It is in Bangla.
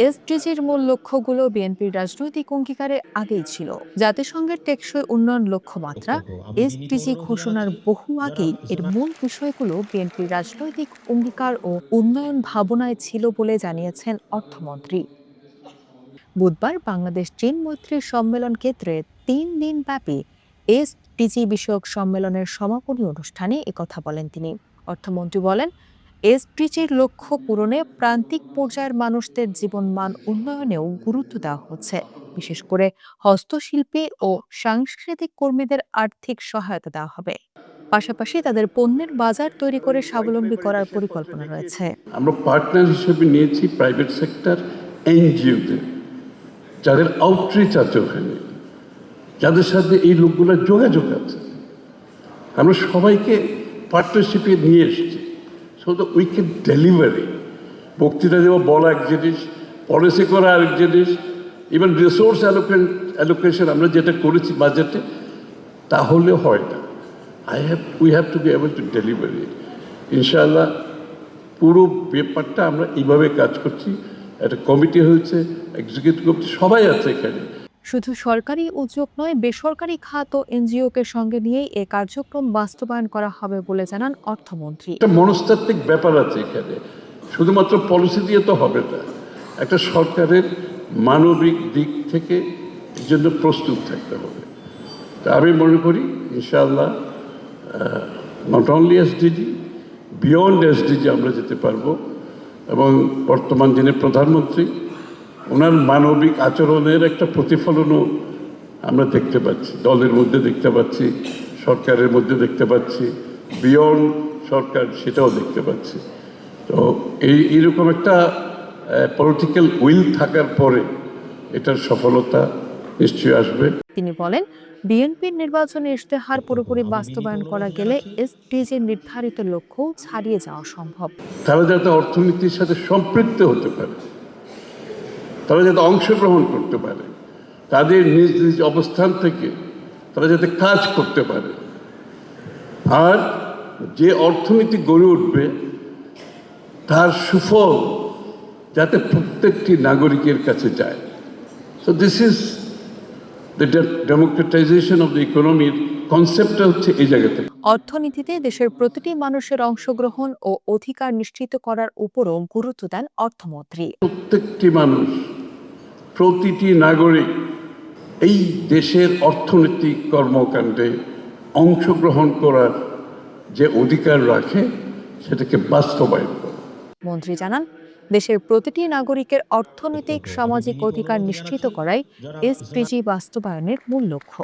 এসডিজির মূল লক্ষ্যগুলো বিএনপির রাজনৈতিক অঙ্গীকারের আগেই ছিল। জাতিসংঘের টেকসই উন্নয়ন লক্ষ্যমাত্রা ওহহো! আমি বিনীত এসডিজি অনুরোধ ঘোষণার জানাচ্ছি, বহু যারা আগেই এর যারা মূল বিষয়গুলো বিএনপির রাজনৈতিক অঙ্গীকার ও উন্নয়ন ভাবনায় ছিল বলে জানিয়েছেন অর্থমন্ত্রী। বুধবার বাংলাদেশ চীন মৈত্রী সম্মেলন ক্ষেত্রে 3 দিনব্যাপী এসডিজি বিষয়ক সম্মেলনের সমাপনী অনুষ্ঠানে একথা বলেন তিনি। অর্থমন্ত্রী বলেন, এসডিজির লক্ষ্য পূরণে প্রান্তিক পর্যায়ের মানুষদের জীবনমান উন্নয়নেও গুরুত্ব দেওয়া হচ্ছে। বিশেষ করে হস্তশিল্পী ও সাংস্কৃতিক কর্মীদের আর্থিক সহায়তা দেওয়া হবে। পাশাপাশি তাদের পণ্যের বাজার তৈরি করে স্বাবলম্বী করার পরিকল্পনা রয়েছে। আমরা পার্টনার হিসেবে নিয়েছি প্রাইভেট সেক্টর, এনজিওদের, যাদের আউটরিচ আছে ওখানে, যাদের সাথে এই লোকগুলোর যোগাযোগ আছে। আমরা সবাইকে পার্টনারশিপে নিয়ে এসেছি, so the we can delivery. বক্তৃতা দেওয়া বলা এক জিনিস, পলিসি করা আরেক জিনিস, ইভেন রিসোর্স অ্যালোকেশন আমরা যেটা করেছি বাজেটে, তাহলে হয় না। We have to be able to delivery. ইনশাআল্লাহ পুরো ব্যাপারটা আমরা এইভাবে কাজ করছি। একটা কমিটি হয়েছে, এক্সিকিউটিভ কমিটি, সবাই আছে এখানে। শুধু সরকারি উদ্যোগ নয়, বেসরকারি খাত ও এনজিওকে সঙ্গে নিয়েই এ কার্যক্রম বাস্তবায়ন করা হবে বলে জানান অর্থমন্ত্রী। একটা মনস্তাত্ত্বিক ব্যাপার আছে এখানে, শুধুমাত্র পলিসি দিয়ে তো হবে না। একটা সরকারের মানবিক দিক থেকে এর জন্য প্রস্তুত থাকতে হবে। তা আমি মনে করি ইনশাআল্লাহ not only SDG, beyond SDG আমরা যেতে পারবো। এবং বর্তমান যিনি প্রধানমন্ত্রী, ওনার মানবিক আচরণের একটা প্রতিফলনও আমরা দেখতে পাচ্ছি, দলের মধ্যে দেখতে পাচ্ছি, সরকারের মধ্যে দেখতে পাচ্ছি, বিয়ন্ড সরকার সেটাও দেখতে পাচ্ছি। তো এইরকম একটা পলিটিক্যাল উইল থাকার পরে এটার সফলতা নিশ্চয়ই আসবে। তিনি বলেন, বিএনপির নির্বাচনী ইশতেহার পুরোপুরি আমি বিনীত বাস্তবায়ন করা অনুরোধ গেলে জানাচ্ছি, এসডিজির নির্ধারিত লক্ষ্য ছাড়িয়ে যাওয়া সম্ভব। তারা যাতে অর্থনীতির সাথে সম্পৃক্ত হতে পারে, তারা যাতে অংশগ্রহণ করতে পারে, তাদের নিজ নিজ অবস্থান থেকে তারা যাতে কাজ করতে পারে, আর যে অর্থনীতি গড়ে উঠবে তার সুফল যাতে প্রত্যেকটি নাগরিকের কাছে যায়। So this is the democratization of the ইকোনমির কনসেপ্টটা হচ্ছে এই জায়গা থেকে। অর্থনীতিতে দেশের প্রতিটি মানুষের অংশগ্রহণ ও অধিকার নিশ্চিত করার উপরও গুরুত্ব দেন অর্থমন্ত্রী। প্রত্যেকটি মানুষ, প্রতিটি নাগরিক এই দেশের অর্থনৈতিক কর্মকাণ্ডে অংশগ্রহণ করার যে অধিকার রাখে সেটাকে বাস্তবায়ন করে। মন্ত্রী জানান, দেশের প্রতিটি নাগরিকের অর্থনৈতিক ওহহো! আমি সামাজিক বিনীত অধিকার অনুরোধ নিশ্চিত জানাচ্ছি, করাই যারা যারা এসডিজি বাস্তবায়নের মূল লক্ষ্য।